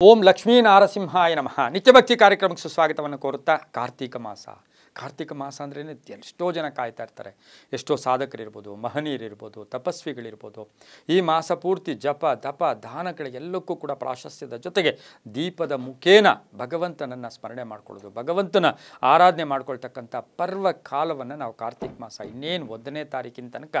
ಓಂ ಲಕ್ಷ್ಮೀ ನಾರಸಿಂಹಾಯ ನಮಃ. ನಿತ್ಯಭಕ್ತಿ ಕಾರ್ಯಕ್ರಮಕ್ಕೆ ಸುಸ್ವಾಗತವನ್ನು ಕೋರುತ್ತಾ ಕಾರ್ತೀಕ ಮಾಸ ಅಂದ್ರೆ ಎಷ್ಟೋ ಜನ ಕಾಯ್ತಾ ಇರ್ತಾರೆ. ಎಷ್ಟೋ ಸಾಧಕರಿರ್ಬೋದು, ಮಹನೀಯರಿರ್ಬೋದು, ತಪಸ್ವಿಗಳಿರ್ಬೋದು. ಈ ಮಾಸ ಪೂರ್ತಿ ಜಪ ತಪ ದಾನಗಳಿಗೆಲ್ಲಕ್ಕೂ ಕೂಡ ಪ್ರಾಶಸ್ತ್ಯದ ಜೊತೆಗೆ ದೀಪದ ಮುಖೇನ ಭಗವಂತನನ್ನು ಸ್ಮರಣೆ ಮಾಡ್ಕೊಳ್ಳೋದು, ಭಗವಂತನ ಆರಾಧನೆ ಮಾಡ್ಕೊಳ್ತಕ್ಕಂಥ ಪರ್ವ ಕಾಲವನ್ನು ನಾವು ಕಾರ್ತೀಕ ಮಾಸ ಇನ್ನೇನು 1ನೇ ತಾರೀಕಿನ ತನಕ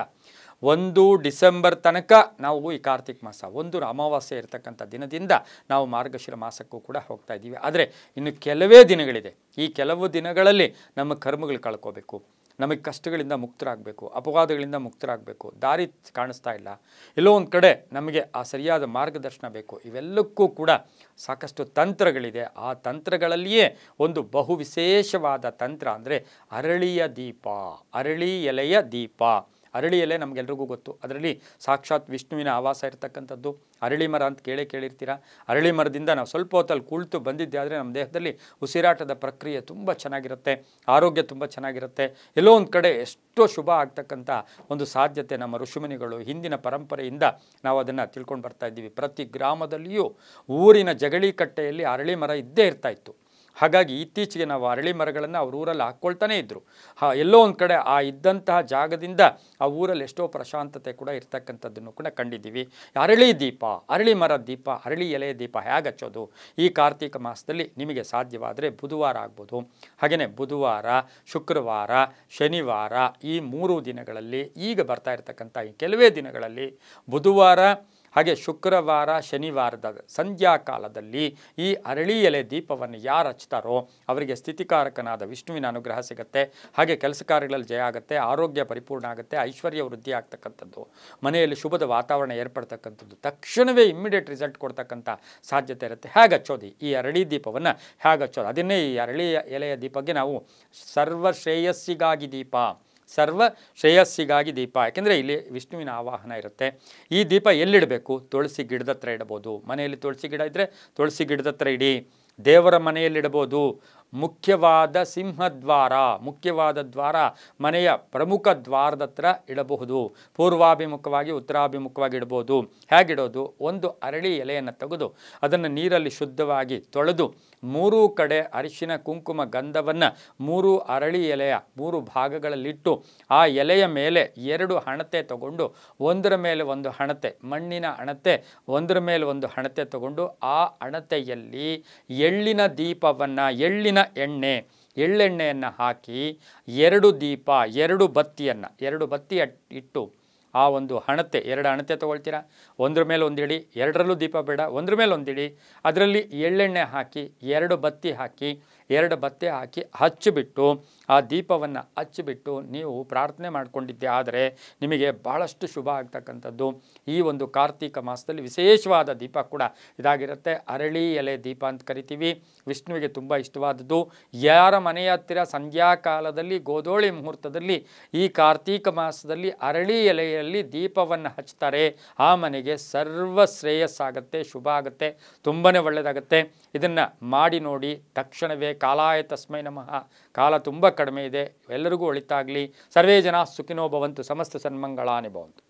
1 ಡಿಸೆಂಬರ್ ತನಕ ನಾವು ಈ ಕಾರ್ತೀಕ ಮಾಸ 1 ಅಮಾವಾಸ್ಯೆ ಇರತಕ್ಕಂಥ ದಿನದಿಂದ ನಾವು ಮಾರ್ಗಶಿರ ಮಾಸಕ್ಕೂ ಕೂಡ ಹೋಗ್ತಾ ಇದ್ದೀವಿ. ಆದರೆ ಇನ್ನು ಕೆಲವೇ ದಿನಗಳಿದೆ. ಈ ಕೆಲವು ದಿನಗಳಲ್ಲಿ ನಮ್ಮ ಕರ್ಮಗಳು ಕಳ್ಕೋಬೇಕು, ನಮಗೆ ಕಷ್ಟಗಳಿಂದ ಮುಕ್ತರಾಗಬೇಕು, ಅಪವಾದಗಳಿಂದ ಮುಕ್ತರಾಗಬೇಕು, ದಾರಿ ಕಾಣಿಸ್ತಾ ಇಲ್ಲ, ಎಲ್ಲೋ ಒಂದು ಕಡೆ ನಮಗೆ ಆ ಸರಿಯಾದ ಮಾರ್ಗದರ್ಶನ ಬೇಕು. ಇವೆಲ್ಲಕ್ಕೂ ಕೂಡ ಸಾಕಷ್ಟು ತಂತ್ರಗಳಿದೆ. ಆ ತಂತ್ರಗಳಲ್ಲಿಯೇ ಒಂದು ಬಹು ವಿಶೇಷವಾದ ತಂತ್ರ ಅಂದರೆ ಅರಳಿಯ ದೀಪ, ಅರಳಿ ಎಲೆಯ ದೀಪ. ಅರಳಿ ಎಲೆ ನಮಗೆಲ್ರಿಗೂ ಗೊತ್ತು. ಅದರಲ್ಲಿ ಸಾಕ್ಷಾತ್ ವಿಷ್ಣುವಿನ ಆವಾಸ ಇರತಕ್ಕಂಥದ್ದು. ಅರಳಿ ಮರ ಅಂತ ಕೇಳಿರ್ತೀರ. ಅರಳಿ ಮರದಿಂದ ನಾವು ಸ್ವಲ್ಪ ಹೊತ್ತಲ್ಲಿ ಕುಳಿತು ಬಂದಿದ್ದೆ ಆದರೆ ನಮ್ಮ ದೇಹದಲ್ಲಿ ಉಸಿರಾಟದ ಪ್ರಕ್ರಿಯೆ ತುಂಬ ಚೆನ್ನಾಗಿರುತ್ತೆ, ಆರೋಗ್ಯ ತುಂಬ ಚೆನ್ನಾಗಿರುತ್ತೆ. ಎಲ್ಲೋ ಒಂದು ಕಡೆ ಎಷ್ಟೋ ಶುಭ ಆಗ್ತಕ್ಕಂಥ ಒಂದು ಸಾಧ್ಯತೆ ನಮ್ಮ ಋಷಿಮುನಿಗಳು ಹಿಂದಿನ ಪರಂಪರೆಯಿಂದ ನಾವು ಅದನ್ನು ತಿಳ್ಕೊಂಡು ಬರ್ತಾ ಇದ್ದೀವಿ. ಪ್ರತಿ ಗ್ರಾಮದಲ್ಲಿಯೂ ಊರಿನ ಜಗಳಿ ಕಟ್ಟೆಯಲ್ಲಿ ಅರಳಿ ಮರ ಇದ್ದೇ ಇರ್ತಾ ಇತ್ತು. ಹಾಗಾಗಿ ಇತ್ತೀಚೆಗೆ ನಾವು ಅರಳಿ ಮರಗಳನ್ನು ಅವ್ರ ಊರಲ್ಲಿ ಹಾಕ್ಕೊಳ್ತಾನೆ ಇದ್ದರು. ಎಲ್ಲೋ ಒಂದು ಕಡೆ ಆ ಇದ್ದಂತಹ ಜಾಗದಿಂದ ಆ ಊರಲ್ಲಿ ಎಷ್ಟೋ ಪ್ರಶಾಂತತೆ ಕೂಡ ಇರ್ತಕ್ಕಂಥದ್ದನ್ನು ಕೂಡ ಕಂಡಿದ್ದೀವಿ. ಅರಳಿ ದೀಪ, ಅರಳಿ ಮರದ ದೀಪ, ಅರಳಿ ಎಲೆಯ ದೀಪ ಹೇಗೆ ಹಚ್ಚೋದು? ಈ ಕಾರ್ತೀಕ ಮಾಸದಲ್ಲಿ ನಿಮಗೆ ಸಾಧ್ಯವಾದರೆ ಬುಧವಾರ ಆಗ್ಬೋದು. ಹಾಗೆಯೇ ಬುಧವಾರ, ಶುಕ್ರವಾರ, ಶನಿವಾರ ಈ 3 ದಿನಗಳಲ್ಲಿ, ಈಗ ಬರ್ತಾ ಇರತಕ್ಕಂಥ ಈ ಕೆಲವೇ ದಿನಗಳಲ್ಲಿ ಬುಧವಾರ ಹಾಗೆ ಶುಕ್ರವಾರ ಶನಿವಾರದ ಸಂಧ್ಯಾ ಕಾಲದಲ್ಲಿ ಈ ಅರಳಿ ಎಲೆ ದೀಪವನ್ನು ಯಾರು ಹಚ್ತಾರೋ ಅವರಿಗೆ ಸ್ಥಿತಿಕಾರಕನಾದ ವಿಷ್ಣುವಿನ ಅನುಗ್ರಹ ಸಿಗುತ್ತೆ. ಹಾಗೆ ಕೆಲಸ ಕಾರ್ಯಗಳಲ್ಲಿ ಜಯ ಆಗುತ್ತೆ, ಆರೋಗ್ಯ ಪರಿಪೂರ್ಣ ಆಗುತ್ತೆ, ಐಶ್ವರ್ಯ ವೃದ್ಧಿ ಆಗ್ತಕ್ಕಂಥದ್ದು, ಮನೆಯಲ್ಲಿ ಶುಭದ ವಾತಾವರಣ ಏರ್ಪಡ್ತಕ್ಕಂಥದ್ದು, ತಕ್ಷಣವೇ ಇಮ್ಮಿಡಿಯೇಟ್ ರಿಸಲ್ಟ್ ಕೊಡ್ತಕ್ಕಂಥ ಸಾಧ್ಯತೆ ಇರುತ್ತೆ. ಹೇಗೆ ಹಚ್ಚೋದು ಈ ಅರಳಿ ದೀಪವನ್ನು? ಹೇಗೆ ಹಚ್ಚೋದು? ಅದನ್ನೇ ಈ ಅರಳಿ ಎಲೆಯ ದೀಪಕ್ಕೆ ನಾವು ಸರ್ವ ಶ್ರೇಯಸ್ಸಿಗಾಗಿ ದೀಪ, ಸರ್ವ ಶ್ರೇಯಸ್ಸಿಗಾಗಿ ದೀಪ. ಯಾಕೆಂದರೆ ಇಲ್ಲಿ ವಿಷ್ಣುವಿನ ಆವಾಹನ ಇರುತ್ತೆ. ಈ ದೀಪ ಎಲ್ಲಿಡಬೇಕು? ತುಳಸಿ ಗಿಡದ ಹತ್ರ ಇಡಬಹುದು. ಮನೆಯಲ್ಲಿ ತುಳಸಿ ಗಿಡ ಇದ್ದರೆ ತುಳಸಿ ಗಿಡದ ಹತ್ರ ಇಡಿ. ದೇವರ ಮನೆಯಲ್ಲಿಡಬಹುದು. ಮುಖ್ಯವಾದ ಸಿಂಹದ್ವಾರ, ಮುಖ್ಯವಾದ ದ್ವಾರ, ಮನೆಯ ಪ್ರಮುಖ ದ್ವಾರದ ಹತ್ರ ಇಡಬಹುದು. ಪೂರ್ವಾಭಿಮುಖವಾಗಿ ಉತ್ತರಾಭಿಮುಖವಾಗಿ ಇಡಬಹುದು. ಹೇಗಿಡೋದು? ಒಂದು ಅರಳಿ ಎಲೆಯನ್ನು ತೆಗೆದು ಅದನ್ನು ನೀರಲ್ಲಿ ಶುದ್ಧವಾಗಿ ತೊಳೆದು 3 ಕಡೆ ಅರಿಶಿನ ಕುಂಕುಮ ಗಂಧವನ್ನು 3 ಅರಳಿ ಎಲೆಯ 3 ಭಾಗಗಳಲ್ಲಿಟ್ಟು ಆ ಎಲೆಯ ಮೇಲೆ 2 ಹಣತೆ ತಗೊಂಡು ಒಂದರ ಮೇಲೆ ಒಂದು ಹಣತೆ, ಮಣ್ಣಿನ ಹಣತೆ ಒಂದರ ಮೇಲೆ ಒಂದು ಹಣತೆ ತಗೊಂಡು ಆ ಹಣತೆಯಲ್ಲಿ ಎಳ್ಳಿನ ದೀಪವನ್ನು, ಎಳ್ಳಿನ ಎಳ್ಳೆಣ್ಣೆಯನ್ನು ಹಾಕಿ 2 ದೀಪ, 2 ಬತ್ತಿಯನ್ನು, 2 ಬತ್ತಿ ಇಟ್ಟು ಆ ಒಂದು ಹಣತೆ, 2 ಹಣತೆ ತೊಗೊಳ್ತೀರಾ, ಒಂದ್ರ ಮೇಲೆ ಒಂದು ಇಡಿ, 2ರಲ್ಲೂ ದೀಪ ಬೇಡ, ಒಂದ್ರ ಮೇಲೆ ಒಂದು ಇಡಿ, ಅದರಲ್ಲಿ ಎಳ್ಳೆಣ್ಣೆ ಹಾಕಿ 2 ಬತ್ತಿ ಹಾಕಿ 2 ಬತ್ತಿ ಹಾಕಿ ಹಚ್ಚಿಬಿಟ್ಟು ಆ ದೀಪವನ್ನು ಹಚ್ಚಿಬಿಟ್ಟು ನೀವು ಪ್ರಾರ್ಥನೆ ಮಾಡಿಕೊಂಡಿದ್ದೆ ಆದರೆ ನಿಮಗೆ ಭಾಳಷ್ಟು ಶುಭ ಆಗ್ತಕ್ಕಂಥದ್ದು. ಈ ಒಂದು ಕಾರ್ತೀಕ ಮಾಸದಲ್ಲಿ ವಿಶೇಷವಾದ ದೀಪ ಕೂಡ ಇದಾಗಿರುತ್ತೆ. ಅರಳಿ ಎಲೆ ದೀಪ ಅಂತ ಕರಿತೀವಿ. ವಿಷ್ಣುವಿಗೆ ತುಂಬ ಇಷ್ಟವಾದದ್ದು. ಯಾರ ಮನೆಯ ಹತ್ತಿರ ಸಂಧ್ಯಾಕಾಲದಲ್ಲಿ ಗೋಧೂಳಿ ಮುಹೂರ್ತದಲ್ಲಿ ಈ ಕಾರ್ತೀಕ ಮಾಸದಲ್ಲಿ ಅರಳಿ ಎಲೆಯಲ್ಲಿ ದೀಪವನ್ನು ಹಚ್ತಾರೆ ಆ ಮನೆಗೆ ಸರ್ವ ಶ್ರೇಯಸ್ಸಾಗುತ್ತೆ, ಶುಭ ಆಗುತ್ತೆ, ತುಂಬಾ ಒಳ್ಳೆಯದಾಗುತ್ತೆ. ಇದನ್ನು ಮಾಡಿ ನೋಡಿ. ತಕ್ಷಣವೇ ಕಾಲಾಯ ತಸ್ಮೈ ನಮಃ. ಕಾಲ ತುಂಬ ಕಡಿಮೆ ಇದೆ. ಎಲ್ಲರಿಗೂ ಒಳಿತಾಗಲಿ. ಸರ್ವೇ ಜನ ಸುಖಿನೋ ಭವಂತು. ಸಮಸ್ತ ಸನ್ಮಂಗಳಾನಿ ಭವಂತು.